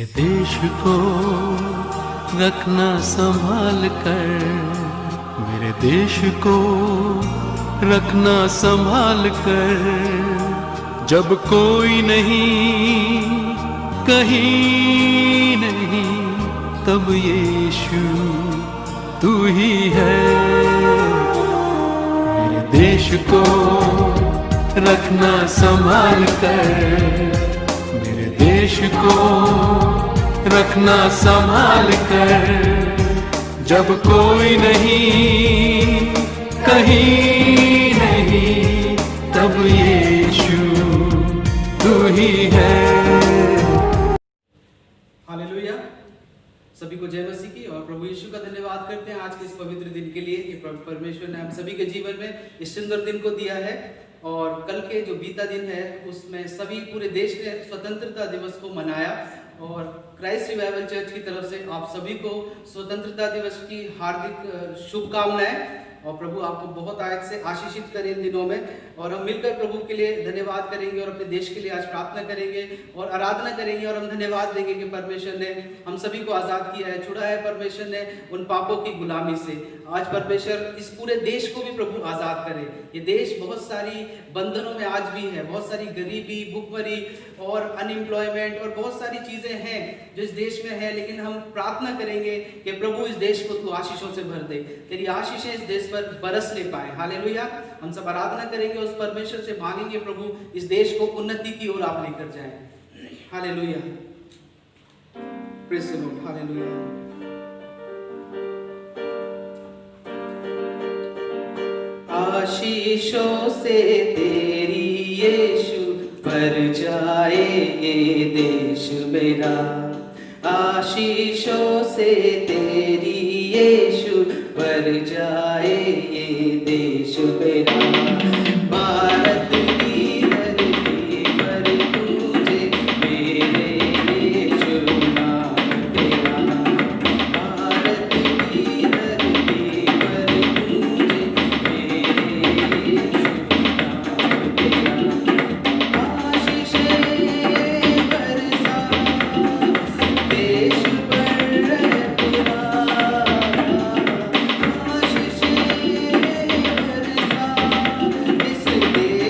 मेरे देश को रखना संभाल कर, मेरे देश को रखना संभाल कर। जब कोई नहीं, कहीं नहीं, तब यीशु तू ही है। मेरे देश को रखना संभाल कर, मेरे देश को रखना संभाल कर। जब कोई नहीं, कहीं नहीं, तब यीशु तू ही है। हालेलुया। सभी को जय मसीह की और प्रभु यीशु का धन्यवाद करते हैं आज के इस पवित्र दिन के लिए कि परमेश्वर ने हम सभी के जीवन में इस सुंदर दिन को दिया है। और कल के जो बीता दिन है उसमें सभी पूरे देश ने स्वतंत्रता दिवस को मनाया और क्राइस्ट रिवाइवल चर्च की तरफ से आप सभी को स्वतंत्रता दिवस की हार्दिक शुभकामनाएं। और प्रभु आपको बहुत आयत से आशीषित करे इन दिनों में। और हम मिलकर प्रभु के लिए धन्यवाद करेंगे और अपने देश के लिए आज प्रार्थना करेंगे और आराधना करेंगे और हम धन्यवाद देंगे कि परमेश्वर ने हम सभी को आज़ाद किया है, छुड़ा है परमेश्वर ने उन पापों की गुलामी से। आज परमेश्वर इस पूरे देश को भी प्रभु आज़ाद करे। ये देश बहुत सारी बंधनों में आज भी है, बहुत सारी गरीबी, भुखमरी और अनएम्प्लॉयमेंट और बहुत सारी चीज़ें हैं जो इस देश में है। लेकिन हम प्रार्थना करेंगे कि प्रभु इस देश को तू आशीषों से भर दे, तेरी आशीषें इस देश पर बरसने पाए। हालेलुया। हम सब आराधना करेंगे, उस परमेश्वर से मांगेंगे प्रभु इस देश को उन्नति की ओर आप लेकर जाएं। Hallelujah. Praise the lord. Hallelujah. आशीषों से तेरी यीशु भर जाए ये देश मेरा। आशीषों से तेरी यीशु भर जाए ये देश मेरा। भारत की धरती पर तुझे मेरे यीशु नाम तेरा। भारत की धरती पर तुझे मेरे यीशु नाम तेरा। आशीषें बरसा देश पर रह पुराना। आशीषें बरसा इस देश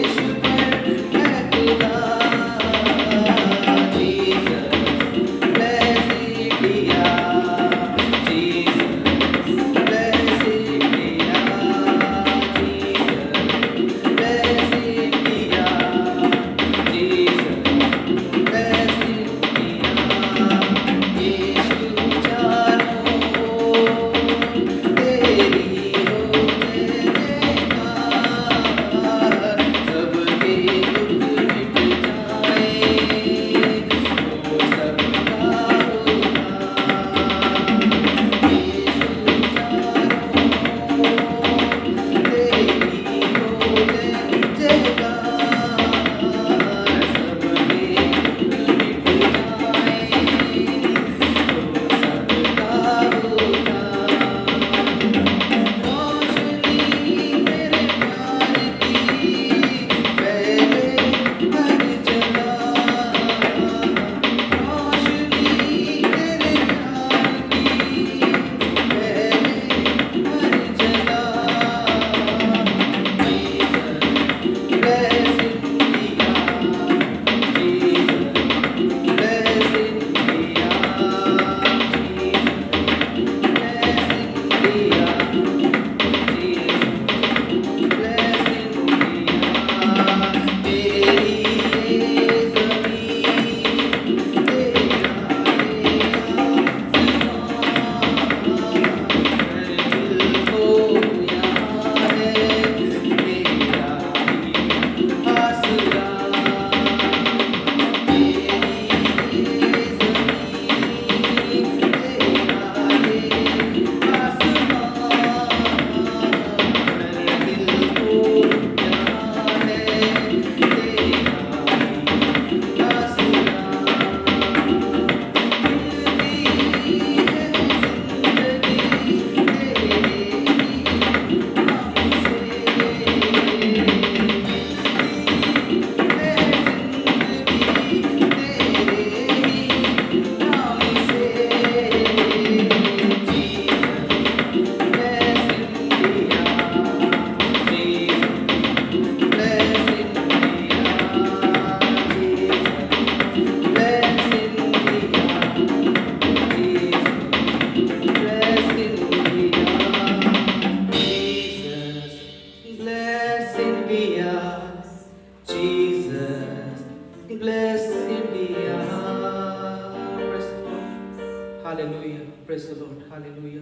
hallelujah, praise the lord, hallelujah,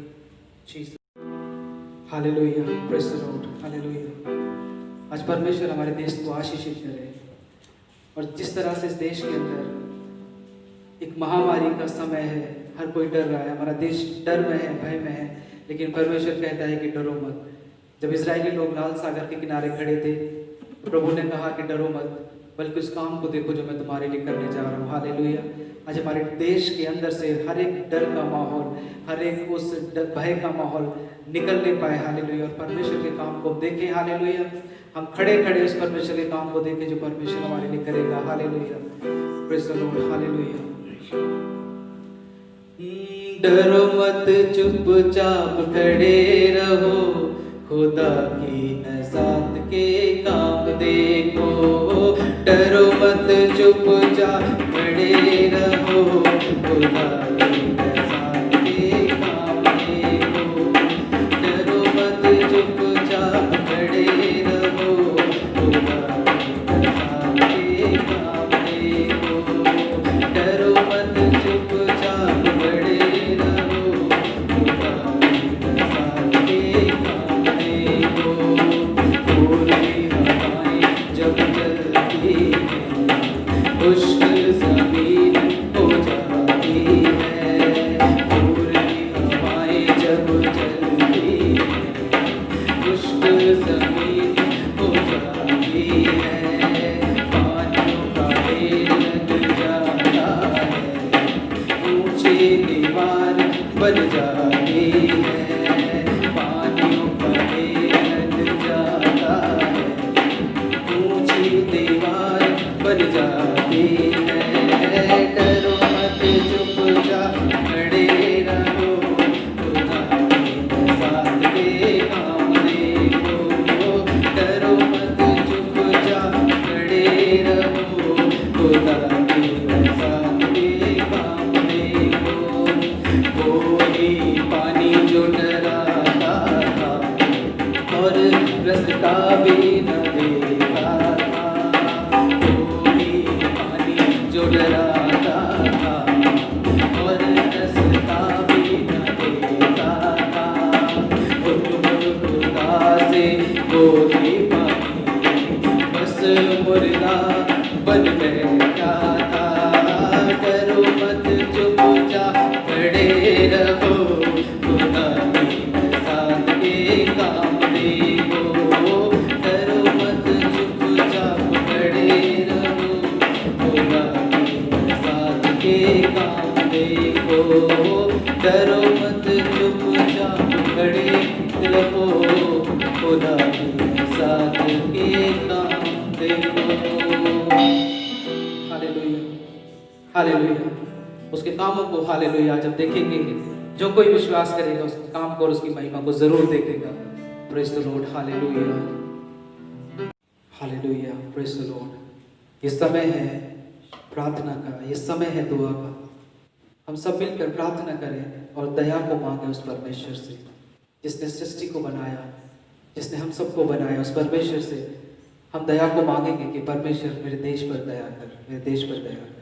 Jesus, hallelujah, praise the lord, hallelujah. आज परमेश्वर हमारे देश को आशीषित करे, और जिस तरह से इस देश के अंदर एक महामारी का समय है, हर कोई डर रहा है, हमारा देश डर में है, भय में है, लेकिन परमेश्वर कहता है कि डरो मत। जब इजरायली लोग लाल सागर के किनारे खड़े थे, तो प्रभु ने कहा कि डरो मत, बल्कि उस काम को देखो जो मैं तुम्हारे लिए करने जा रहा हूँ। हालेलुया। आज हमारे देश के अंदर से हर एक डर का माहौल, हर एक उस भय का माहौल निकलने पाए। हालेलुया। और परमेश्वर के काम को देखें। हालेलुया। हम खड़े खड़े उस परमेश्वर के काम को देखें जो परमेश्वर हमारे लिए करेगा। Hallelujah, praise the lord, hallelujah. डरो मत, चुपचाप खड़े रहो, खुदा की नज़ात के काम देखो। डरो मत, चुपचाप खड़े रहो, खुदा की नज़ात के काम देखो। डरो मत, चुपचाप खड़े रहो, खुदा की नज़ात के काम देखो। डरो मत, चुपचाप खड़े रहो, खुदा की नज़ात के काम देखो। पूरी हवाएं जब चलती हैं, खुश्क ज़मीन हो जाती है। पूरी हवाएं जब चलती हैं, खुश्क ज़मीन हो जाती है। पानियों का ढेर लग जाता है, ऊंची दीवार बन जाती है। पानियों का ढेर लग जाता है, ऊंची दीवार बन जाती है। डरो मत, चुपचाप खड़े रहो, खुदा की नज़ात के काम देखो। डरो मत, चुपचाप खड़े रहो, खुदा की नज़ात के काम देखो। कोई पानी जो डराता था और रास्ता भी न देखा था, कोई पानी जो डराता था और रास्ता भी न देखा था, खुदा से कोई पानी बस मुर्दा बन बैठा था। डरो मत, चुपचाप खड़े रहो, खुदा की नज़ात के काम देखो। डरो मत, चुपचाप खड़े रहो, खुदा की नज़ात के काम देखो। डरो मत, चुपचाप खड़े रहो, खुदा की नज़ात के काम देखो। Hallelujah, hallelujah. उसके कामों को हालेलुया जब देखेंगे, जो कोई विश्वास करेगा उस काम को और उसकी महिमा को जरूर देखेगा। Praise the lord, hallelujah, hallelujah, praise the Lord. ये समय है प्रार्थना का, ये समय है दुआ का। हम सब मिलकर प्रार्थना करें और दया को मांगे उस परमेश्वर से जिसने सृष्टि को बनाया, जिसने हम सबको बनाया। उस परमेश्वर से हम दया को मांगेंगे कि परमेश्वर मेरे देश पर दया कर, मेरे देश पर दया कर।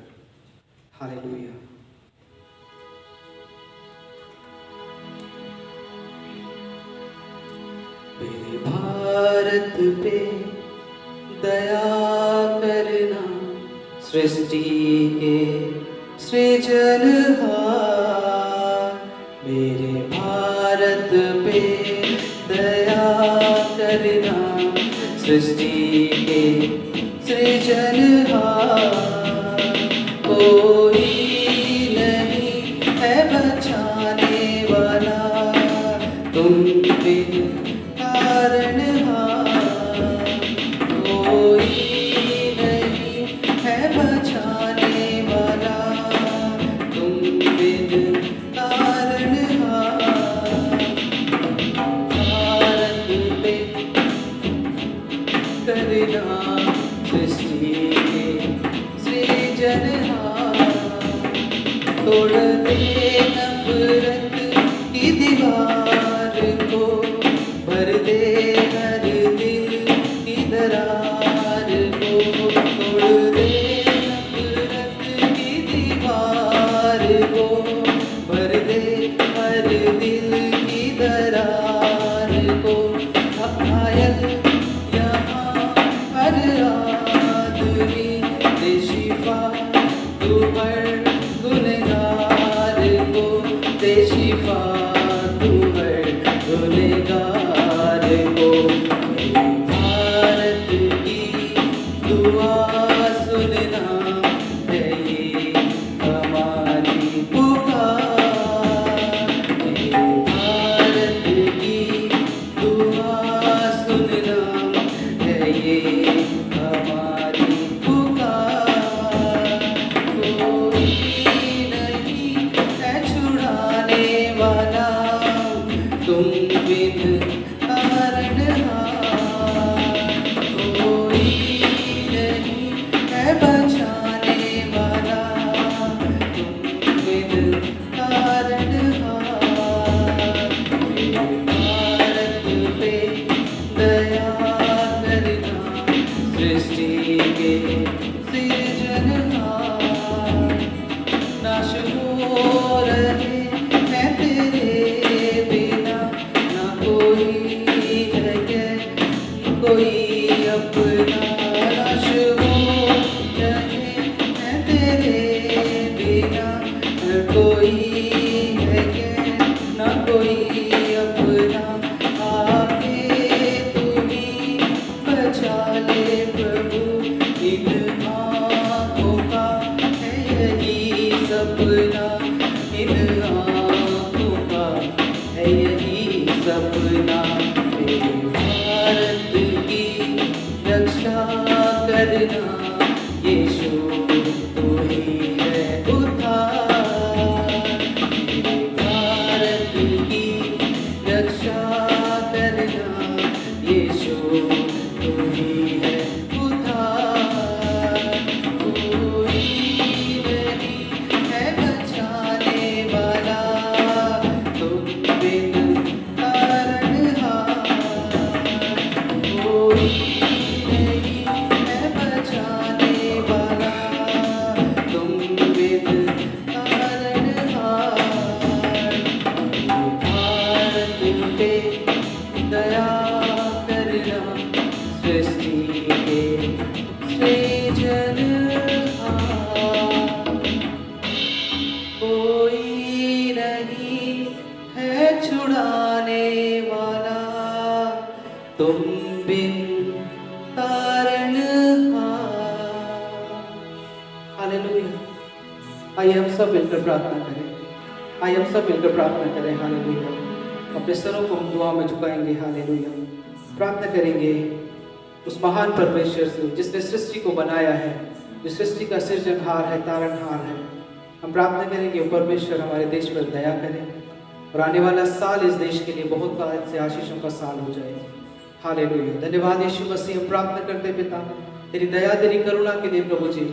हालेलुया। मेरे भारत पे दया करना, सृष्टि के सृजनहार। मेरे भारत पे दया करना, सृष्टि के सृजनहार। कोई नहीं है बचाने वाला, तुम बिन तारनहार। कोई नहीं है बचाने वाला, तुम बिन तारनहार। भारत पे करना, सृष्टि के सृजनहार। तोड़ दे नफरत की दीवार को, भर दे हर दिल की दरार को। तोड़ दे नफरत की दीवार को, भर शिफा तू है गुनहगार को। भारत की दुआ सुनना है ये हमारी पुकार। भारत की दुआ सुनना है ये हमारी पुकार। कोई नहीं है छुड़ाने वाला तुम बिन तारनहार। कोई नहीं है बचाने वाला तुम बिन तारनहार। भारत पे दया करना सृष्टि के सृजनहार। नाश हो रहे हैं तेरे बिना, ना कोई है क्या कोई अपना। नाश हो रहे हैं तेरे बिना, ना कोई है क्या ना कोई अपना। आके तू ही बचा ले प्रभु, इन आँखों का है यही सपना। इन आँखों का है यही सपना। मेरे भारत की रक्षा करना, यीशु तू ही है उद्धार। मेरे भारत की रक्षा करना, यीशु तू ही है उद्धार। कोई नहीं है बचाने वाला तुम बिन तारनहार। कोई नहीं है बचाने वाला तुम बिन तारनहार। भारत पे दया करना सृष्टि के सृजनहार। कोई नहीं है छुड़ाने वाला तुम बिन तारनहार। हालेलुया। आइए हम सब मिलकर प्रार्थना करें। आइए हम सब मिलकर प्रार्थना करें। हालेलुया। अपने सरों को हम दुआ में झुकाएंगे। हालेलुया। प्रार्थना करेंगे उस महान परमेश्वर से जिसने सृष्टि को बनाया है, जो सृष्टि का सृजनहार है, तारनहार है। हम प्रार्थना करेंगे वो परमेश्वर हमारे देश पर दया करें और आने वाला साल इस देश के लिए बहुत से आशीषों का साल हो जाए। हालेलुया। धन्यवाद यीशु मसीह। हम प्रार्थना करते हैं पिता तेरी दया तेरी करुणा के लिए प्रभु जी,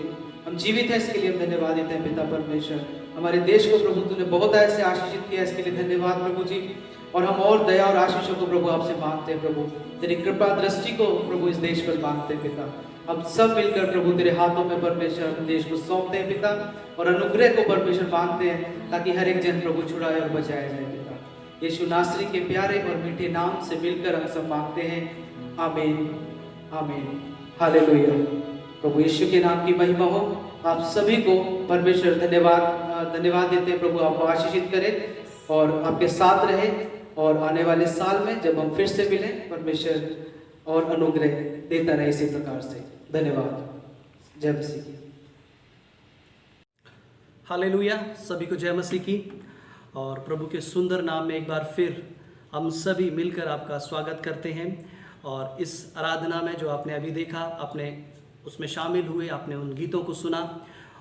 हम जीवित हैं इसके लिए हम धन्यवाद देते हैं पिता परमेश्वर। हमारे देश को प्रभु तूने बहुत ऐसे आशीषित किया, इसके लिए धन्यवाद प्रभु जी। और हम और दया और आशीषों को प्रभु आपसे मांगते हैं प्रभु, तेरी कृपा दृष्टि को प्रभु इस देश पर मांगते हैं पिता। हम सब मिलकर प्रभु तेरे हाथों में परमेश्वर हम देश को सौंपते हैं पिता, और अनुग्रह को परमेश्वर मांगते हैं ताकि हर एक जन प्रभु छुड़ाए और बचाया जाए पिता। यीशु नासरी के प्यारे और मीठे नाम से मिलकर हम सब मांगते हैं। आमीन आमीन। हालेलुया। प्रभु यीशु के नाम की महिमा हो। आप सभी को परमेश्वर धन्यवाद देते हैं। प्रभु आपको आशीषित करे और आपके साथ रहे, और आने वाले साल में जब हम फिर से मिलें परमेश्वर और अनुग्रह देता रहे इसी प्रकार से। धन्यवाद। जय मसीह की। हालेलुया। सभी को जय मसीह की। और प्रभु के सुंदर नाम में एक बार फिर हम सभी मिलकर आपका स्वागत करते हैं। और इस आराधना में जो आपने अभी देखा, आपने उसमें शामिल हुए, आपने उन गीतों को सुना,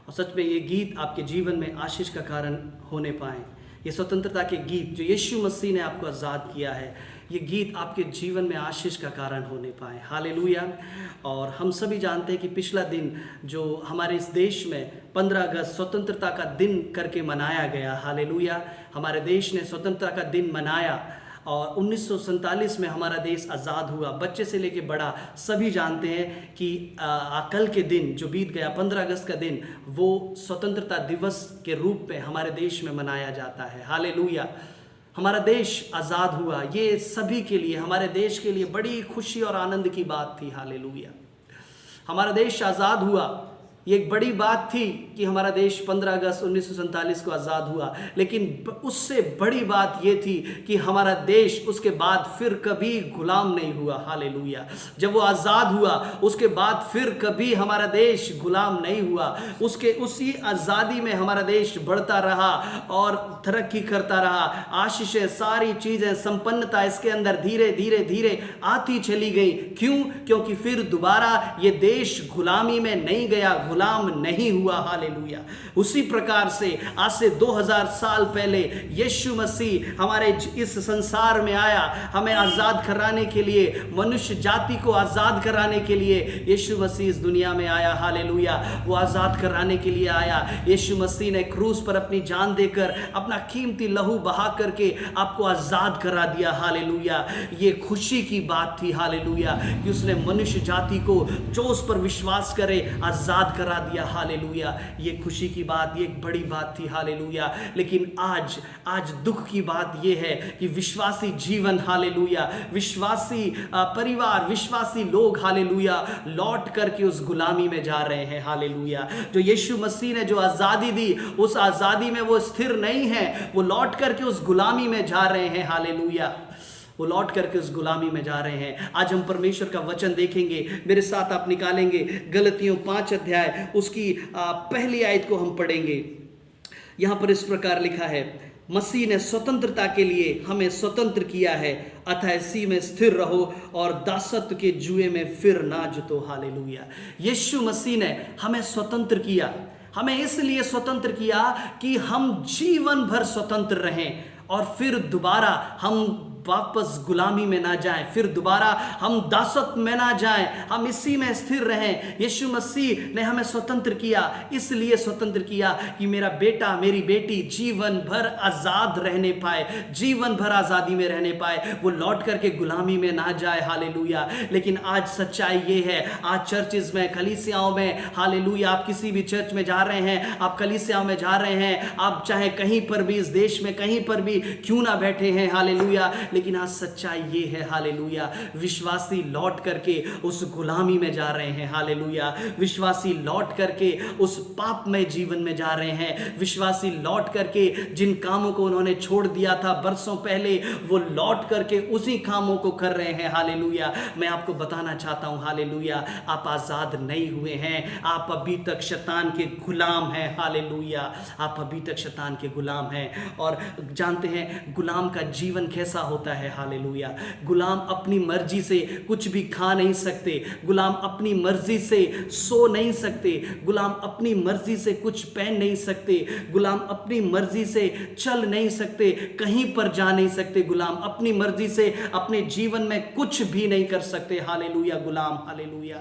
और सच में ये गीत आपके जीवन में आशीष का कारण होने पाए। ये स्वतंत्रता के गीत जो यीशु मसीह ने आपको आज़ाद किया है, ये गीत आपके जीवन में आशीष का कारण होने पाए। हालेलुया। और हम सभी जानते हैं कि पिछला दिन जो हमारे इस देश में 15 अगस्त स्वतंत्रता का दिन करके मनाया गया, हालेलुया, हमारे देश ने स्वतंत्रता का दिन मनाया और 1947 में हमारा देश आज़ाद हुआ। बच्चे से लेके बड़ा सभी जानते हैं कि कल के दिन जो बीत गया 15 अगस्त का दिन, वो स्वतंत्रता दिवस के रूप में हमारे देश में मनाया जाता है। हालेलुया। हमारा देश आज़ाद हुआ, ये सभी के लिए, हमारे देश के लिए बड़ी खुशी और आनंद की बात थी। हालेलुया। हमारा देश आज़ाद हुआ ये एक बड़ी बात थी कि हमारा देश 15 अगस्त 1947 को आज़ाद हुआ, लेकिन उससे बड़ी बात ये थी कि हमारा देश उसके बाद फिर कभी गुलाम नहीं हुआ। हालेलुया। जब वो आज़ाद हुआ उसके बाद फिर कभी हमारा देश गुलाम नहीं हुआ। उसी आज़ादी में हमारा देश बढ़ता रहा और तरक्की करता रहा। आशीषें, सारी चीज़ें, संपन्नता इसके अंदर धीरे धीरे धीरे आती चली गई। क्यों? क्योंकि फिर दोबारा ये देश गुलामी में नहीं गया, गुलाम नहीं हुआ। हालेलुया। उसी प्रकार से आज से 2000 साल पहले यीशु मसीह हमारे इस संसार में आया, हमें आजाद कराने के लिए, मनुष्य जाति को आजाद कराने के लिए यीशु मसीह इस दुनिया में आया। हालेलुया। वो आजाद कराने के लिए आया। यीशु मसीह ने क्रूस पर अपनी जान देकर, अपना कीमती लहू बहा करके आपको आजाद करा दिया। हालेलुया। ये खुशी की बात थी। हालेलुया। कि उसने मनुष्य जाति को जो उस पर विश्वास करे आजाद करा दिया। हालेलुया। ये खुशी की बात, ये एक बड़ी बात थी। हालेलुया। लेकिन आज दुख की बात ये है कि विश्वासी जीवन, हालेलुया, विश्वासी परिवार, विश्वासी लोग, हालेलुया, लौट करके उस गुलामी में जा रहे हैं। हालेलुया। जो यीशु मसीह ने जो आज़ादी दी, उस आज़ादी में वो स्थिर नहीं है, वो लौट करके उस गुलामी में जा रहे हैं। हालेलुया। वो लौट करके उस गुलामी में जा रहे हैं। आज हम परमेश्वर का वचन देखेंगे। मेरे साथ आप निकालेंगे गलतियों 5 अध्याय, उसकी पहली आयत को हम पढ़ेंगे। यहाँ पर इस प्रकार लिखा है, मसीह ने स्वतंत्रता के लिए हमें स्वतंत्र किया है, अतः इसी में स्थिर रहो और दासत्व के जुए में फिर ना जुतो। हालेलुया। यीशु मसीह ने हमें स्वतंत्र किया। हमें इसलिए स्वतंत्र किया कि हम जीवन भर स्वतंत्र रहें और फिर दोबारा हम वापस गुलामी में ना जाएं, फिर दोबारा हम दासत्व में ना जाएं, हम इसी में स्थिर रहें। यीशु मसीह ने हमें स्वतंत्र किया, इसलिए स्वतंत्र किया कि मेरा बेटा, मेरी बेटी जीवन भर आज़ाद रहने पाए, जीवन भर आज़ादी में रहने पाए, वो लौट करके गुलामी में ना जाए। हालेलुया। लेकिन आज सच्चाई ये है, आज चर्चेज में, कलीसियाओं में, हालेलुया, आप किसी भी चर्च में जा रहे हैं, आप कलीसियाओं में जा रहे हैं, आप चाहे कहीं पर भी इस देश में कहीं पर भी क्यों ना बैठे हैं, हालेलुया, लेकिन आज सच्चाई ये है, हालेलुया, विश्वासी लौट करके उस गुलामी में जा रहे हैं। हालेलुया। विश्वासी लौट करके उस पापमय जीवन में जा रहे हैं। विश्वासी लौट करके जिन कामों को उन्होंने छोड़ दिया था बरसों पहले, वो लौट करके उसी कामों को कर रहे हैं। हालेलुया। मैं आपको बताना चाहता हूं, हालेलुया, आप आजाद नहीं हुए हैं, आप अभी तक शैतान के गुलाम हैं। हालेलुया। आप अभी तक शैतान के गुलाम हैं। और जानते हैं गुलाम का जीवन कैसा होता है। हालेलुया। गुलाम अपनी मर्जी से कुछ भी खा नहीं सकते, गुलाम अपनी मर्जी से सो नहीं सकते, गुलाम अपनी मर्जी से कुछ पहन नहीं सकते, गुलाम अपनी मर्जी से चल नहीं सकते, कहीं पर जा नहीं सकते, गुलाम अपनी मर्जी से अपने जीवन में कुछ भी नहीं कर सकते। हालेलुया। गुलाम, हालेलुया,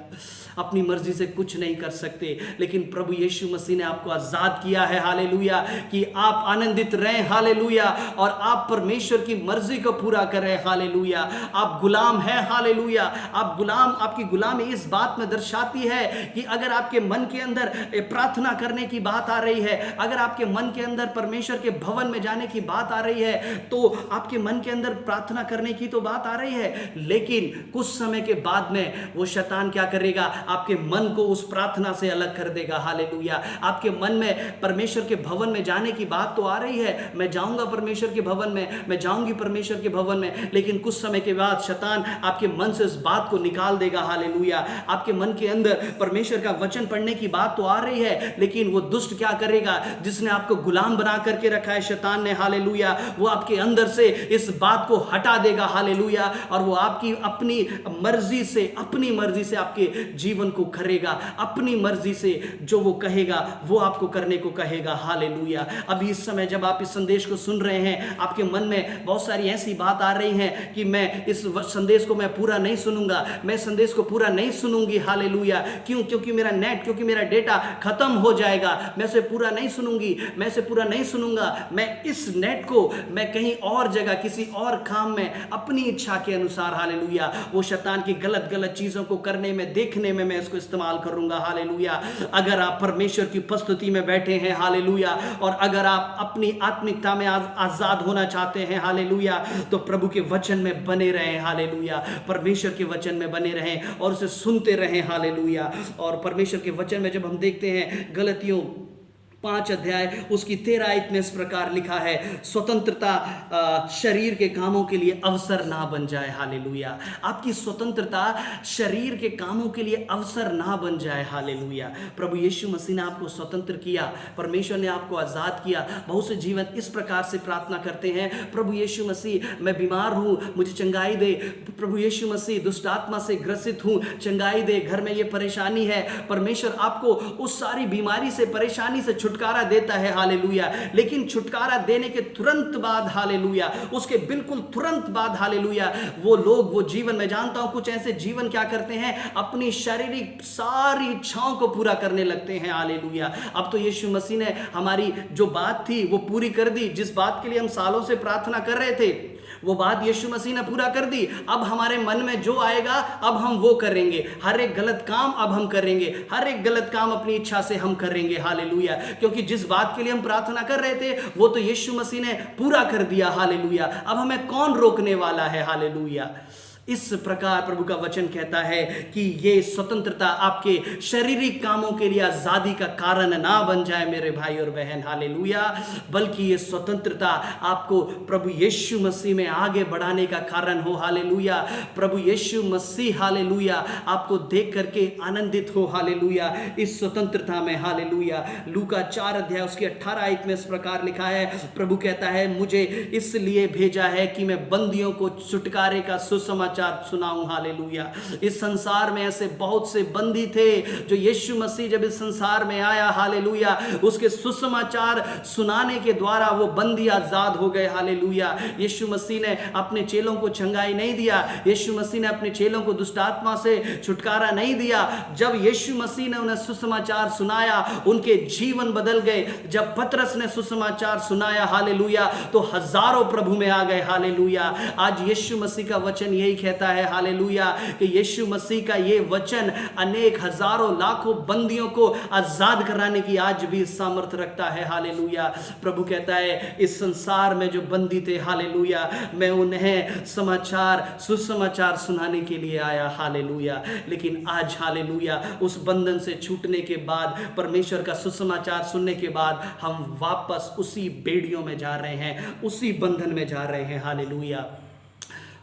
अपनी मर्जी से कुछ नहीं कर सकते। लेकिन प्रभु यीशु मसीह ने आपको आजाद किया है। हालेलुया। कि आप आनंदित रहें। हालेलुया। और आप परमेश्वर की मर्जी को पूरा करें। हालेलुया। आप गुलाम हैं। हालेलुया। आप गुलाम, आपकी गुलामी इस बात में दर्शाती है कि अगर आपके मन के अंदर प्रार्थना करने की बात आ रही है, अगर आपके मन के अंदर परमेश्वर के भवन में जाने की बात आ रही है, तो आपके मन के अंदर प्रार्थना करने की तो बात आ रही है, लेकिन कुछ समय के बाद में वो शैतान क्या करेगा, आपके मन को उस प्रार्थना से अलग कर देगा। हालेलुया। आपके मन में परमेश्वर के भवन में जाने की बात तो आ रही है, मैं जाऊंगा परमेश्वर के भवन में, मैं जाऊंगी परमेश्वर के भवन में, लेकिन कुछ समय के बाद शैतान आपके मन से उस बात को निकाल देगा। हालेलुया। आपके मन के अंदर परमेश्वर का वचन पढ़ने की बात तो आ रही है, लेकिन वो दुष्ट क्या करेगा, जिसने आपको गुलाम बना करके रखा है, शैतान ने, हालेलुया, वो आपके अंदर से इस बात को हटा देगा। हालेलुया। और वो आपकी अपनी मर्जी से आपके जीवन को करेगा, अपनी मर्जी से जो वो कहेगा वो आपको करने को कहेगा। हालेलुया। अभी इस समय जब आप इस संदेश को सुन रहे हैं, आपके मन में बहुत सारी ऐसी बात आ रही हैं कि मैं इस संदेश को मैं पूरा नहीं सुनूंगा, मैं संदेश को पूरा नहीं सुनूंगी। हालेलुया। क्यों? क्योंकि मेरा नेट, क्योंकि मेरा डेटा खत्म हो जाएगा, मैं इसे पूरा नहीं सुनूंगी, मैं इसे पूरा नहीं सुनूंगा, मैं इस नेट को मैं कहीं और जगह किसी और काम में अपनी इच्छा के अनुसार, हालेलुया, वो शैतान की गलत चीजों को करने में, देखने में मैं इसको इस्तेमाल करूंगा। हालेलुया। अगर आप परमेश्वर की उपस्थिति में बैठे हैं, हालेलुया, और अगर आप अपनी आत्मिकता में आजाद होना चाहते हैं, हालेलुया, तो प्रभु के वचन में बने रहें, हालेलुया। परमेश्वर के वचन में बने रहें और उसे सुनते रहें, हालेलुया। और परमेश्वर के वचन में जब हम देखते हैं गलतियों 5 अध्याय उसकी 13 आयत में इस प्रकार लिखा है, स्वतंत्रता शरीर के कामों के लिए अवसर ना बन जाए, हालेलुया। आपकी स्वतंत्रता शरीर के कामों के लिए अवसर ना बन जाए, हालेलुया। प्रभु यीशु मसीह ने आपको स्वतंत्र किया, परमेश्वर ने आपको आज़ाद किया। बहुत से जीवन इस प्रकार से प्रार्थना करते हैं, प्रभु यीशु मसीह मैं बीमार हूँ, मुझे चंगाई दे। प्रभु यीशु मसीह दुष्ट आत्मा से ग्रसित हूँ, चंगाई दे। घर में ये परेशानी है, परमेश्वर आपको उस सारी बीमारी से, परेशानी से छुटकारा देता है, हालेलुया। लेकिन छुटकारा देने के तुरंत बाद, हालेलुया, उसके बिल्कुल तुरंत बाद, हालेलुया, वो लोग, वो जीवन, मैं जानता हूं कुछ ऐसे जीवन क्या करते हैं, अपनी शारीरिक सारी इच्छाओं को पूरा करने लगते हैं, हालेलुया। अब तो यीशु मसीह ने हमारी जो बात थी वो पूरी कर दी। जिस बात के लिए हम सालों से प्रार्थना कर रहे थे वो बात यीशु मसीह ने पूरा कर दी। अब हमारे मन में जो आएगा अब हम वो करेंगे। हर एक गलत काम अब हम करेंगे, हर एक गलत काम अपनी इच्छा से हम करेंगे, हालेलुया। क्योंकि जिस बात के लिए हम प्रार्थना कर रहे थे वो तो यीशु मसीह ने पूरा कर दिया, हालेलुया। अब हमें कौन रोकने वाला है, हालेलुया। इस प्रकार प्रभु का वचन कहता है कि ये स्वतंत्रता आपके शारीरिक कामों के लिए आजादी का कारण ना बन जाए मेरे भाई और बहन, हालेलुया। बल्कि ये स्वतंत्रता आपको प्रभु यीशु मसीह में आगे बढ़ाने का कारण हो, हालेलुया। प्रभु यीशु मसीह, हालेलुया, आपको देख करके आनंदित हो, हालेलुया, इस स्वतंत्रता में, हालेलुया। लूका 4 अध्याय उसकी 18 आयत में इस प्रकार लिखा है, प्रभु कहता है मुझे इसलिए भेजा है कि मैं बंदियों को छुटकारे का सुसमाचार सुनाऊं, हालेलुया। इस संसार में ऐसे बहुत से बंदी थे जो यीशु मसीह जब इस संसार में आया, हालेलुया, उसके सुसमाचार सुनाने के द्वारा वो बंदी आजाद हो गए, हालेलुया। यीशु मसीह ने अपने चेलों को चंगाई नहीं दिया, यीशु मसीह ने अपने चेलों को दुष्ट आत्मा से छुटकारा नहीं दिया। जब यीशु मसीह ने उन्हें सुसमाचार सुनाया उनके जीवन बदल गए। जब पतरस ने सुसमाचार सुनाया, हालेलुया, तो हजारों प्रभु में आ गए, हालेलुया। आज यीशु मसीह का वचन यही कहता है, हालेलुया, कि यीशु मसीह का ये वचन अनेक हजारों लाखों बंदियों को आजाद कराने की आज भी सामर्थ्य रखता है, हालेलुया। प्रभु कहता है इस संसार में जो बंदी थे, हालेलुया, मैं उन्हें सुसमाचार सुनाने के लिए आया, हालेलुया। लेकिन आज, हालेलुया, उस बंधन से छूटने के बाद, परमेश्वर का सुसमाचार सुनने के बाद हम वापस उसी बेड़ियों में जा रहे हैं, उसी बंधन में जा रहे हैं, हालेलुया।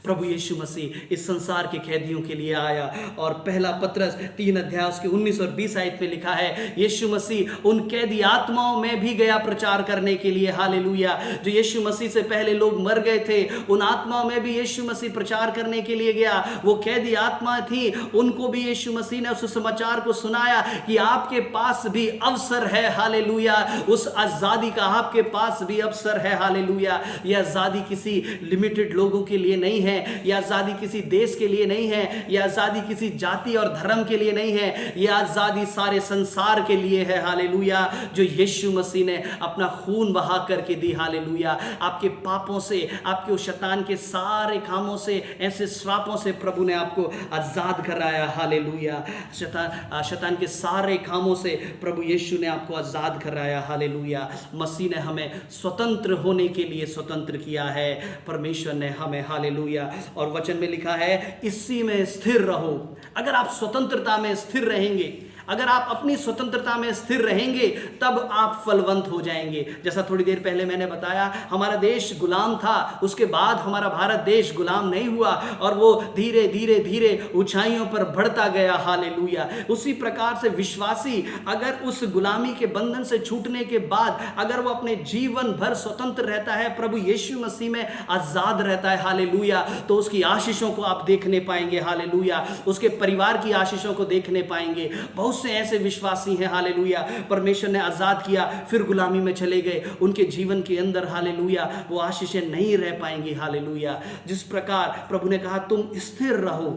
प्रभु यीशु मसीह इस संसार के कैदियों के लिए आया और पहला पतरस 3 अध्याय उसके 19 और 20 आयत में लिखा है, यीशु मसीह उन कैदी आत्माओं में भी गया प्रचार करने के लिए, हालेलुया। जो यीशु मसीह से पहले लोग मर गए थे, उन आत्माओं में भी यीशु मसीह प्रचार करने के लिए गया। वो कैदी आत्मा थी, उनको भी यीशु मसीह ने उस समाचार को सुनाया कि आपके पास भी अवसर है, हालेलुया। उस आजादी का आपके पास भी अवसर है, हालेलुया। यह आजादी किसी लिमिटेड लोगों के लिए नहीं है, यह आजादी किसी देश के लिए नहीं है, यह आजादी किसी जाति और धर्म के लिए नहीं है, यह आजादी सारे संसार के लिए है, हालेलुया। जो यीशु मसीह ने अपना खून बहा करके दी, हालेलुया। आपके पापों से, आपके उस शैतान के सारे कामों से, ऐसे श्रापों से प्रभु ने आपको आजाद कराया, हालेलुया। शैतान के सारे कामों से प्रभु यीशु ने आपको आजाद कराया, हालेलुया। मसीह ने हमें स्वतंत्र होने के लिए स्वतंत्र किया है, परमेश्वर ने हमें, हालेलुया। और वचन में लिखा है इसी में स्थिर रहो। अगर आप स्वतंत्रता में स्थिर रहेंगे, अगर आप अपनी स्वतंत्रता में स्थिर रहेंगे, तब आप फलवंत हो जाएंगे। जैसा थोड़ी देर पहले मैंने बताया, हमारा देश गुलाम था, उसके बाद हमारा भारत देश गुलाम नहीं हुआ और वो धीरे धीरे धीरे ऊंचाइयों पर बढ़ता गया, हालेलुया। उसी प्रकार से विश्वासी अगर उस गुलामी के बंधन से छूटने के बाद अगर वो अपने जीवन भर स्वतंत्र रहता है, प्रभु यीशु मसीह में आजाद रहता है, हालेलुया, तो उसकी आशीषों को आप देखने पाएंगे, हालेलुया। उसके परिवार की आशीषों को देखने पाएंगे। बहुत से ऐसे विश्वासी हैं, हालेलुया, परमेश्वर ने आजाद किया फिर गुलामी में चले गए, उनके जीवन के अंदर, हालेलुया, वो आशीषें नहीं रह पाएंगी, हालेलुया। जिस प्रकार प्रभु ने कहा तुम स्थिर रहो,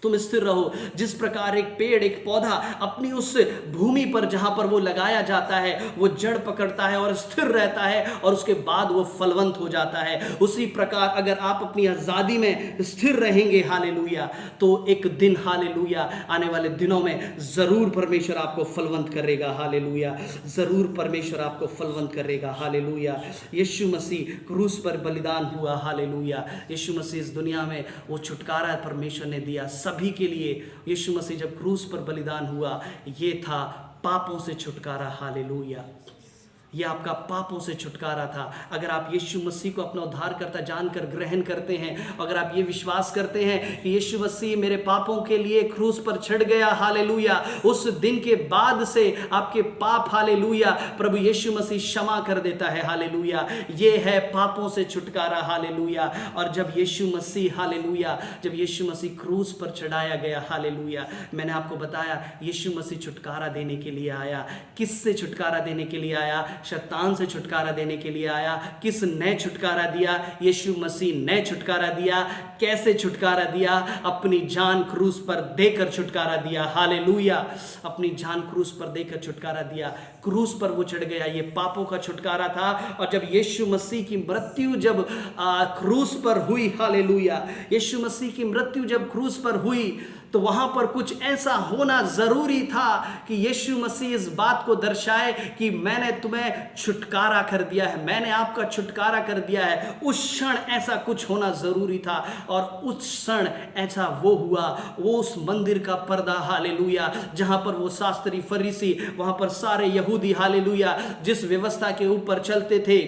तुम स्थिर रहो। जिस प्रकार एक पेड़, एक पौधा अपनी उस भूमि पर जहां पर वो लगाया जाता है वो जड़ पकड़ता है और स्थिर रहता है और उसके बाद वो फलवंत हो जाता है, उसी प्रकार अगर आप अपनी आजादी में स्थिर रहेंगे हालेलुया, तो एक दिन हालेलुया आने वाले दिनों में जरूर परमेश्वर आपको फलवंत करेगा हालेलुया, जरूर परमेश्वर आपको फलवंत करेगा हालेलुया। यीशु मसीह क्रूस पर बलिदान हुआ हालेलुया। यीशु मसीह इस दुनिया में वो छुटकारा परमेश्वर ने दिया सभी के लिए। यीशु मसीह जब क्रूस पर बलिदान हुआ, ये था पापों से छुटकारा हालेलुया। ये आपका पापों से छुटकारा था। अगर आप यीशु मसीह को अपना उद्धारकर्ता जानकर ग्रहण करते हैं, अगर आप ये विश्वास करते हैं कि यीशु मसीह मेरे पापों के लिए क्रूस पर चढ़ गया हालेलुया, उस दिन के बाद से आपके पाप हालेलुया प्रभु यीशु मसीह क्षमा कर देता है हालेलुया। ये है पापों से छुटकारा हालेलुया। और जब यीशु मसीह हालेलुया, जब यीशु मसीह क्रूस पर चढ़ाया गया हालेलुया, मैंने आपको बताया यीशु मसीह छुटकारा देने के लिए आया। किससे छुटकारा देने के लिए आया? शैतान से छुटकारा देने के लिए आया। किस ने छुटकारा दिया? यीशु मसीह ने छुटकारा दिया। कैसे छुटकारा दिया? अपनी जान क्रूस पर देकर छुटकारा दिया हालेलुया। अपनी जान क्रूस पर देकर छुटकारा दिया। क्रूस पर वो चढ़ गया, ये पापों का छुटकारा था। और जब यीशु मसीह की मृत्यु जब क्रूस पर हुई हालेलुया, यीशु मसीह की मृत्यु जब क्रूस पर हुई तो वहां पर कुछ ऐसा होना जरूरी था कि यीशु मसीह इस बात को दर्शाए कि मैंने तुम्हें छुटकारा कर दिया है, मैंने आपका छुटकारा कर दिया है। उस क्षण ऐसा कुछ होना जरूरी था और उस क्षण ऐसा वो हुआ। वो उस मंदिर का पर्दा हालेलुया, जहां पर वो शास्त्री फरीसी, वहां पर सारे यहूदी हालेलुया जिस व्यवस्था के ऊपर चलते थे,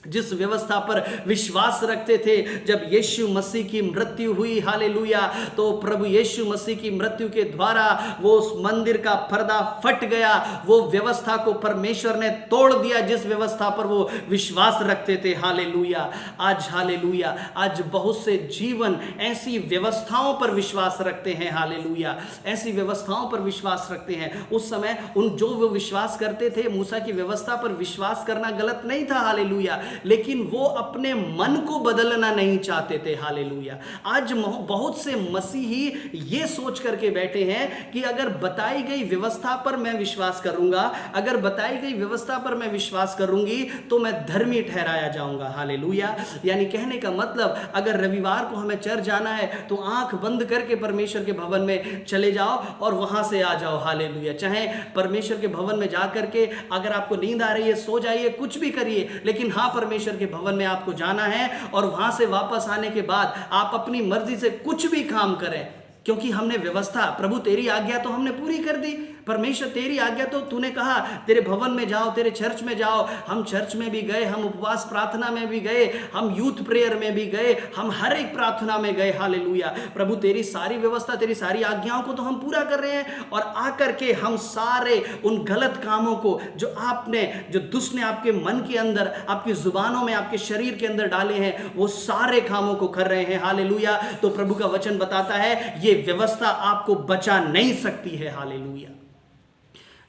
जिस व्यवस्था पर विश्वास रखते थे, जब यीशु मसीह की मृत्यु हुई हालेलुया, तो प्रभु यीशु मसीह की मृत्यु के द्वारा वो उस मंदिर का पर्दा फट गया। वो व्यवस्था को परमेश्वर ने तोड़ दिया जिस व्यवस्था पर वो विश्वास रखते थे हालेलुया। आज हालेलुया, आज बहुत से जीवन ऐसी व्यवस्थाओं पर विश्वास रखते हैं हालेलुया, ऐसी व्यवस्थाओं पर विश्वास रखते हैं। उस समय जो वो विश्वास करते थे, मूसा की व्यवस्था पर विश्वास करना गलत नहीं था हालेलुया, लेकिन वो अपने मन को बदलना नहीं चाहते थे हालेलुया। आज बहुत से मसीही ये सोच करके बैठे हैं कि अगर बताई गई व्यवस्था पर मैं विश्वास करूंगा, अगर बताई गई व्यवस्था पर मैं विश्वास करूंगी तो मैं धर्मी ठहराया जाऊंगा हालेलुया। यानी कहने का मतलब, अगर रविवार को हमें चर्च जाना है तो आंख बंद करके परमेश्वर के भवन में चले जाओ और वहां से आ जाओ हालेलुया। चाहे परमेश्वर के भवन में जाकर के अगर आपको नींद आ रही है सो जाइए, कुछ भी करिए, लेकिन हाँ परमेश्वर के भवन में आपको जाना है और वहां से वापस आने के बाद आप अपनी मर्जी से कुछ भी काम करें, क्योंकि हमने व्यवस्था, प्रभु तेरी आज्ञा तो हमने पूरी कर दी। परमेश्वर तेरी आज्ञा तो तूने कहा तेरे भवन में जाओ, तेरे चर्च में जाओ। हम चर्च में भी गए, हम उपवास प्रार्थना में भी गए, हम यूथ प्रेयर में भी गए, हम हर एक प्रार्थना में गए हालेलुया। प्रभु तेरी सारी व्यवस्था, तेरी सारी आज्ञाओं को तो हम पूरा कर रहे हैं, और आकर के हम सारे उन गलत कामों को जो आपने, जो दुष्ट ने आपके मन के अंदर, आपकी जुबानों में, आपके शरीर के अंदर डाले हैं, वो सारे कामों को कर रहे हैं हालेलुया। तो प्रभु का वचन बताता है ये व्यवस्था आपको बचा नहीं सकती है हालेलुया।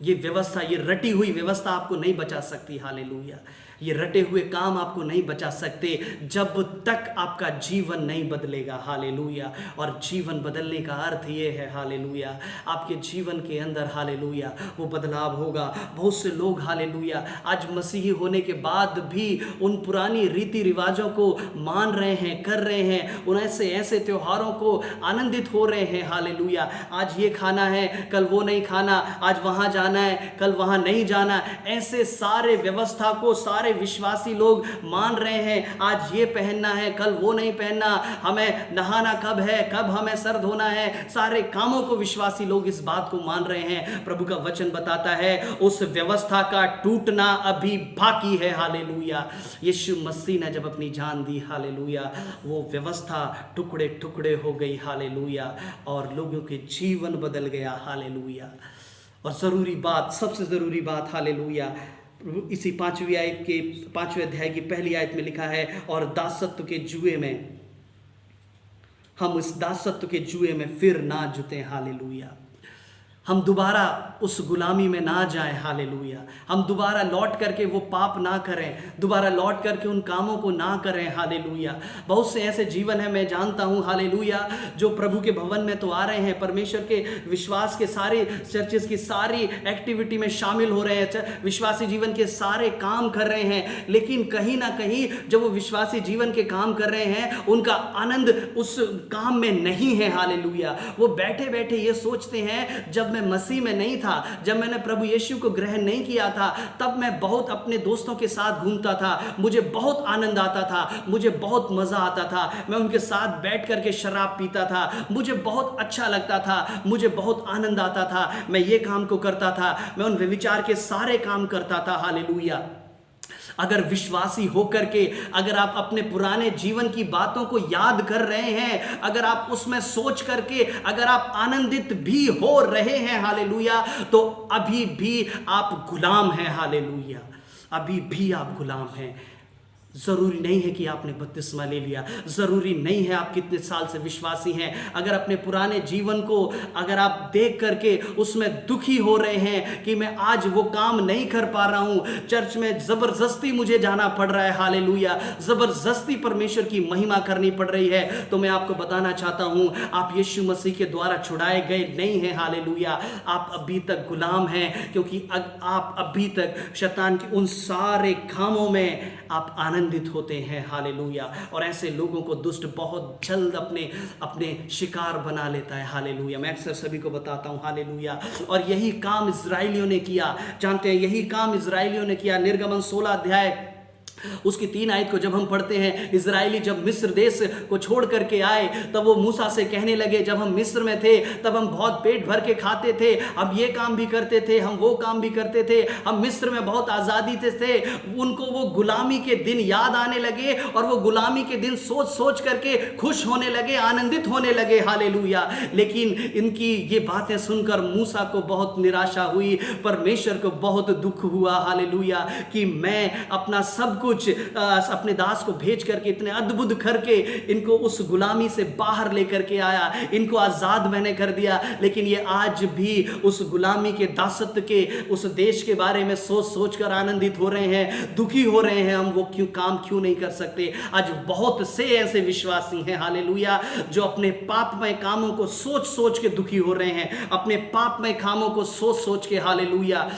ये व्यवस्था, ये रटी हुई व्यवस्था आपको नहीं बचा सकती हालेलुया। ये रटे हुए काम आपको नहीं बचा सकते जब तक आपका जीवन नहीं बदलेगा हालेलुया। और जीवन बदलने का अर्थ ये है हालेलुया, आपके जीवन के अंदर हालेलुया वो बदलाव होगा। बहुत से लोग हालेलुया आज मसीही होने के बाद भी उन पुरानी रीति रिवाजों को मान रहे हैं, कर रहे हैं, उन ऐसे त्योहारों को आनंदित हो रहे हैं हालेलुया। आज ये खाना है, कल वो नहीं खाना, आज वहाँ जाना है, कल वहाँ नहीं जाना, ऐसे सारे व्यवस्था को सारे विश्वासी लोग मान रहे हैं। आज ये पहनना है, कल वो नहीं पहनना, हमें नहाना कब है, कब हमें सर धोना है, सारे कामों को विश्वासी लोग इस बात को मान रहे हैं। प्रभु का वचन बताता है उस व्यवस्था का टूटना अभी बाकी है हालेलुया। यीशु मसीह ने जब अपनी जान दी हालेलुया, वो व्यवस्था टुकड़े टुकड़े हो गई हालेलुया, और लोगों के जीवन बदल गया हालेलुया। और जरूरी बात, सबसे जरूरी बात हालेलुया, इसी 5वीं आयत के 5वें अध्याय की पहली आयत में लिखा है, और दासत्व के जुए में, हम इस दासत्व के जुए में फिर ना जुते हालेलुया। हम दोबारा उस गुलामी में ना जाएं, हालेलुया। हम दोबारा लौट करके वो पाप ना करें, दोबारा लौट करके उन कामों को ना करें, हालेलुया। बहुत से ऐसे जीवन है, मैं जानता हूँ, हालेलुया, जो प्रभु के भवन में तो आ रहे हैं, परमेश्वर के विश्वास के सारे चर्चेस की सारी एक्टिविटी में शामिल हो रहे हैं, विश्वासी जीवन के सारे काम कर रहे हैं, लेकिन कहीं ना कहीं जब वो विश्वासी जीवन के काम कर रहे हैं, उनका आनंद उस काम में नहीं है, हालेलुया। वो बैठे बैठे ये सोचते हैं, जब मैं मसीह में नहीं था, जब मैंने प्रभु यीशु को ग्रहण नहीं किया था, तब मैं बहुत अपने दोस्तों के साथ घूमता था, मुझे बहुत आनंद आता था, मुझे बहुत मजा आता था, मैं उनके साथ बैठ करके शराब पीता था, मुझे बहुत अच्छा लगता था, मुझे बहुत आनंद आता था, मैं ये काम को करता था, मैं उन व्यभिचार के सारे काम करता था, हालेलुया। अगर विश्वासी होकर के अगर आप अपने पुराने जीवन की बातों को याद कर रहे हैं, अगर आप उसमें सोच करके अगर आप आनंदित भी हो रहे हैं, हालेलुया, तो अभी भी आप गुलाम हैं, हालेलुया, अभी भी आप गुलाम हैं। ज़रूरी नहीं है कि आपने बपतिस्मा ले लिया, ज़रूरी नहीं है आप कितने साल से विश्वासी हैं। अगर अपने पुराने जीवन को अगर आप देख करके उसमें दुखी हो रहे हैं कि मैं आज वो काम नहीं कर पा रहा हूँ, चर्च में ज़बरदस्ती मुझे जाना पड़ रहा है, हालेलुया, ज़बरदस्ती परमेश्वर की महिमा करनी पड़ रही है, तो मैं आपको बताना चाहता हूँ, आप यीशु मसीह के द्वारा छुड़ाए गए नहीं हैं, हालेलुया। आप अभी तक गुलाम हैं, क्योंकि आप अभी तक शैतान के उन सारे कामों में आप आनंदित होते हैं, हालेलुया। और ऐसे लोगों को दुष्ट बहुत जल्द अपने शिकार बना लेता है, हालेलुया। मैं अक्सर सभी को बताता हूं, हालेलुया। और यही काम इजराइलियों ने किया, जानते हैं, यही काम इजराइलियों ने किया। निर्गमन 16 अध्याय उसकी 3 आयत को जब हम पढ़ते हैं, इजराइली जब मिस्र देश को छोड़ करके आए, तब वो मूसा से कहने लगे, जब हम मिस्र में थे तब हम बहुत पेट भर के खाते थे, हम ये काम भी करते थे, हम वो काम भी करते थे, हम मिस्र में बहुत आज़ादी थे। उनको वो गुलामी के दिन याद आने लगे और वो गुलामी के दिन सोच सोच करके खुश होने लगे, आनंदित होने लगे, हालेलुया। लेकिन इनकी ये बातें सुनकर मूसा को बहुत निराशा हुई, परमेश्वर को बहुत दुख हुआ, हालेलुया, कि मैं अपना सब कुछ अपने दास को भेज करके इतने अद्भुत करके इनको उस गुलामी से बाहर लेकर के आया, इनको आजाद मैंने कर दिया, लेकिन ये आज भी उस गुलामी के दासत्व के उस देश के बारे में सोच सोच कर आनंदित हो रहे हैं, दुखी हो रहे हैं, हम वो काम क्यों नहीं कर सकते। आज बहुत से ऐसे विश्वासी हैं, हालेलुया, जो अपने पापमय कामों को सोच सोच के दुखी हो रहे हैं, अपने पापमय कामों को सोच सोच के, हालेलुया,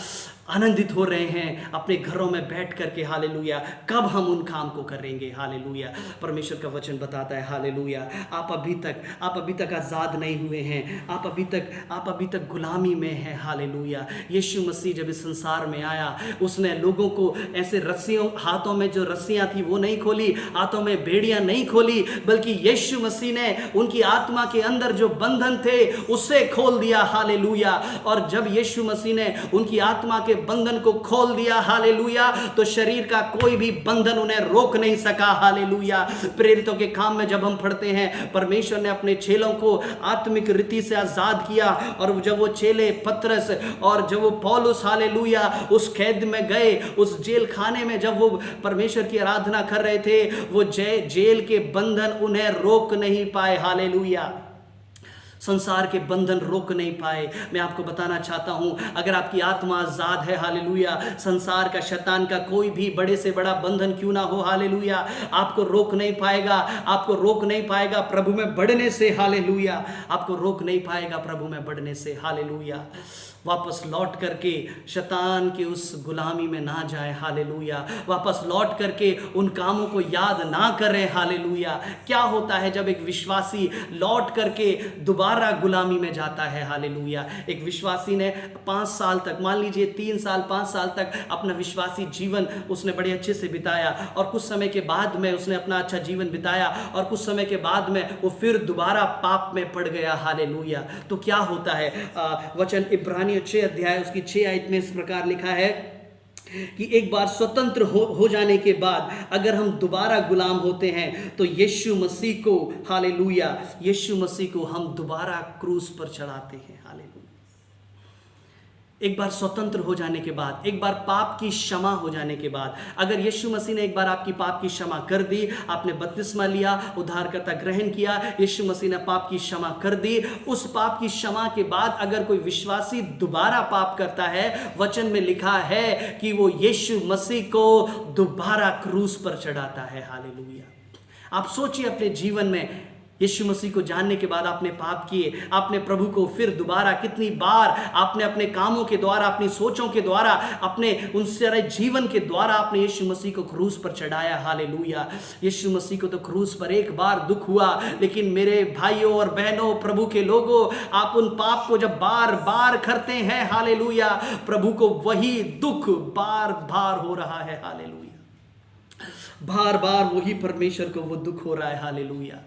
आनंदित हो रहे हैं अपने घरों में बैठ करके, हालेलुया। कब हम उन काम को करेंगे, हालेलुया। परमेश्वर का वचन बताता है, हालेलुया, आप अभी तक आज़ाद नहीं हुए हैं, आप अभी तक गुलामी में हैं, हालेलुया। यीशु मसीह जब इस संसार में आया, उसने लोगों को ऐसे रस्सियों, हाथों में जो रस्सियां थी वो नहीं खोली, हाथों में बेड़ियां नहीं खोली, बल्कि यीशु मसीह ने उनकी आत्मा के अंदर जो बंधन थे उसे खोल दिया, हालेलुया। और जब यीशु मसीह ने उनकी आत्मा के बंधन को खोल दिया, हालेलुया, तो शरीर का कोई भी बंधन उन्हें रोक नहीं सका, हालेलुया। प्रेरितों के काम में जब हम पढ़ते हैं, परमेश्वर ने अपने चेलों को आत्मिक रीति से आजाद किया, और जब वो चेले पतरस और जब वो पौलुस, हालेलुया, उस कैद में गए, उस जेल खाने में जब वो परमेश्वर की आराधना कर रहे थे, वो जेल के बंधन उन्हें रोक नहीं पाए, हालेलुया। संसार के बंधन रोक नहीं पाए। मैं आपको बताना चाहता हूं, अगर आपकी आत्मा आजाद है, हालेलुया, संसार का, शैतान का कोई भी बड़े से बड़ा बंधन क्यों ना हो, हालेलुया, आपको रोक नहीं पाएगा, आपको रोक नहीं पाएगा प्रभु में बढ़ने से, हालेलुया, आपको रोक नहीं पाएगा प्रभु में बढ़ने से, हालेलुया। वापस लौट करके शैतान के उस गुलामी में ना जाए, हालेलुया, वापस लौट करके उन कामों को याद ना करें, हालेलुया। क्या होता है जब एक विश्वासी लौट करके दोबारा गुलामी में जाता है, हालेलुया। एक विश्वासी ने 5 साल तक, मान लीजिए 3 साल 5 साल तक अपना विश्वासी जीवन उसने बड़े अच्छे से बिताया, और कुछ समय के बाद में उसने अपना अच्छा जीवन बिताया, और कुछ समय के बाद में वो फिर दोबारा पाप में पड़ गया, हालेलुया। तो क्या होता है, वचन इब्रानी 6 अध्याय उसकी 6 आयत में इस प्रकार लिखा है कि एक बार स्वतंत्र हो जाने के बाद अगर हम दोबारा गुलाम होते हैं, तो यीशु मसीह को, हालेलुया, यीशु मसीह को हम दोबारा क्रूस पर चढ़ाते हैं, हालेलुया। एक बार स्वतंत्र हो जाने के बाद, एक बार पाप की क्षमा हो जाने के बाद, अगर यीशु मसीह ने एक बार आपकी पाप की क्षमा कर दी, आपने बपतिस्मा लिया, उद्धारकर्ता ग्रहण किया, यीशु मसीह ने पाप की क्षमा कर दी, उस पाप की क्षमा के बाद अगर कोई विश्वासी दोबारा पाप करता है, वचन में लिखा है कि वो यीशु मसीह को दोबारा क्रूस पर चढ़ाता है। हालेलुया। आप सोचिए अपने जीवन में यीशु मसीह को जानने के बाद आपने पाप किए, आपने प्रभु को फिर दोबारा कितनी बार आपने अपने कामों के द्वारा, अपनी सोचों के द्वारा, अपने उन सारे जीवन के द्वारा आपने यीशु मसीह को क्रूस पर चढ़ाया। हालेलुया। यीशु मसीह को तो क्रूस पर एक बार दुख हुआ, लेकिन मेरे भाइयों और बहनों, प्रभु के लोगों, आप उन पाप को जब बार बार करते हैं, हालेलुया, प्रभु को वही दुख बार बार हो रहा है। हालेलुया। बार बार वही परमेश्वर को वो दुख हो रहा है। हालेलुया।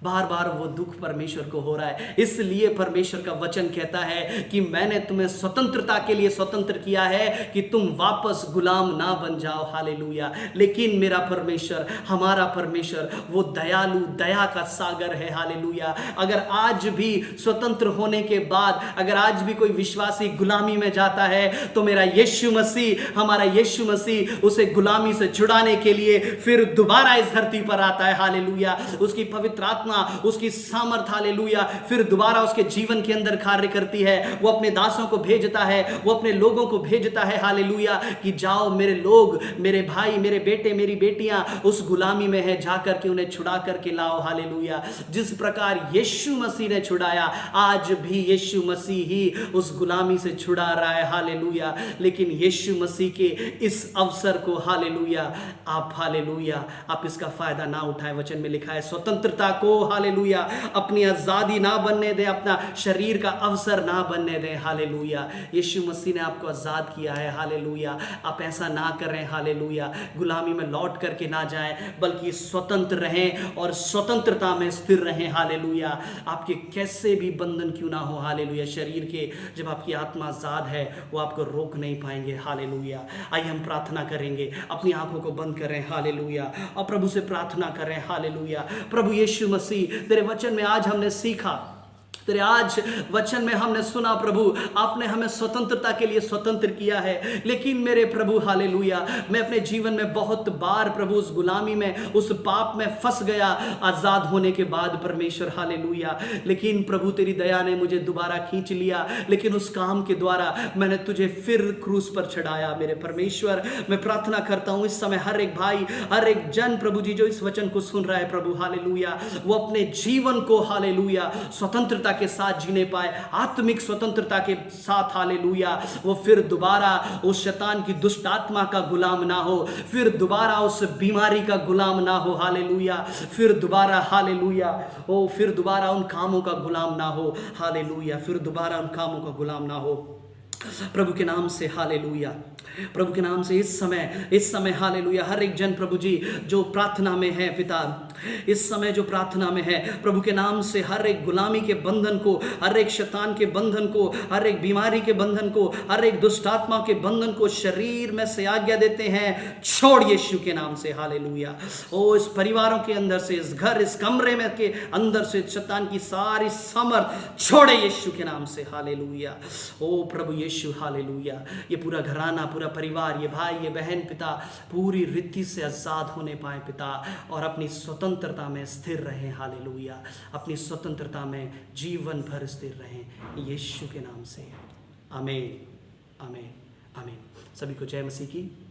बार बार वो दुख परमेश्वर को हो रहा है। इसलिए परमेश्वर का वचन कहता है कि मैंने तुम्हें स्वतंत्रता के लिए स्वतंत्र किया है कि तुम वापस गुलाम ना बन जाओ। हालेलुया। लेकिन मेरा परमेश्वर, हमारा परमेश्वर वो दयालु, दया का सागर है। हालेलुया। अगर आज भी स्वतंत्र होने के बाद अगर आज भी कोई विश्वासी गुलामी में जाता है, तो मेरा यीशु मसीह, हमारा यीशु मसीह उसे गुलामी से छुड़ाने के लिए फिर दोबारा इस धरती पर आता है। हालेलुया। उसकी पवित्र आत्मा, उसकी सामर्थ, हालेलुया, फिर दोबारा उसके जीवन के अंदर कार्य करती है। वो अपने दासों को भेजता है, वो अपने लोगों को भेजता है। हालेलुया। कि जाओ मेरे लोग, मेरे भाई, मेरे बेटे, मेरी बेटियां उस गुलामी में है, जाकर के उन्हें छुड़ा करके लाओ। हालेलुया। जिस प्रकार यीशु मसीह ने छुड़ाया, आज भी यीशु मसीह ही उस गुलामी से छुड़ा रहा है। हालेलुया। लेकिन यीशु मसीह के इस अवसर को, हालेलुया, आप इसका फायदा ना उठाएं। वचन में लिखा है स्वतंत्रता को, हालेलुया, अपनी आजादी ना बनने दें, अपना शरीर का अवसर ना बनने दें। हालेलुया। यीशु मसीह ने आपको आजाद किया है। हालेलुया। आप ऐसा ना करें। हालेलुया। गुलामी में लौट करके ना जाएं, बल्कि स्वतंत्र रहें और स्वतंत्रता में स्थिर रहें। हालेलुया। आपके कैसे भी बंधन क्यों ना हो, हालेलुया, शरीर के, जब आपकी आत्मा आजाद है, वो आपको रोक नहीं पाएंगे। हालेलुया। आइए हम प्रार्थना करेंगे, अपनी आंखों को बंद करें। हालेलुया। और प्रभु से प्रार्थना करें। हालेलुया। प्रभु यीशु मसीह, तेरे वचन में आज हमने सीखा, तेरे आज वचन में हमने सुना, प्रभु आपने हमें स्वतंत्रता के लिए स्वतंत्र किया है। लेकिन मेरे प्रभु, हालेलुया, मैं अपने जीवन में बहुत बार प्रभु उस गुलामी में, उस पाप में फंस गया आजाद होने के बाद परमेश्वर। हालेलुया। लेकिन प्रभु तेरी दया ने मुझे दोबारा खींच लिया, लेकिन उस काम के द्वारा मैंने तुझे फिर क्रूस पर चढ़ाया। मेरे परमेश्वर, मैं प्रार्थना करता हूं इस समय हर एक भाई, हर एक जन, प्रभु जी, जो इस वचन को सुन रहा है, प्रभु हालेलुया, वो अपने जीवन को, हालेलुया, स्वतंत्रता के साथ जीने पाए, आत्मिक स्वतंत्रता के साथ। हालेलुया। वो फिर दोबारा उस शैतान की दुष्ट आत्मा का गुलाम ना हो, फिर दोबारा उस बीमारी का गुलाम ना हो। हालेलुया। फिर दोबारा, हालेलुया, ओ फिर दोबारा उन कामों का गुलाम ना हो। हालेलुया। फिर दोबारा उन कामों का गुलाम ना हो। प्रभु के नाम से, हालेलुया, प्रभु के नाम से इस समय हालेलुया, हर एक जन प्रभु जी जो प्रार्थना में है, पिता इस समय जो प्रार्थना में है, प्रभु के नाम से हर एक गुलामी के बंधन को, हर एक शैतान के बंधन को, हर एक बीमारी के बंधन को, हर एक दुष्ट आत्मा के बंधन को शरीर में से आज्ञा देते हैं, छोड़ यीशु के नाम से। हालेलुया। ओ इस परिवारों के अंदर से, इस घर, इस कमरे में के अंदर से शैतान की सारी समर्थ छोड़े यीशु के नाम से। हालेलुया। ओ प्रभु यीशु, हालेलुया, ये पूरा घराना, पूरा परिवार, ये भाई, ये बहन, पिता, पूरी रीति से आजाद होने पाए पिता, और अपनी स्वतंत्रता में स्थिर रहें। हालेलुया। अपनी स्वतंत्रता में जीवन भर स्थिर रहें, यीशु के नाम से। आमीन, आमीन, आमीन। सभी को जय मसीह की।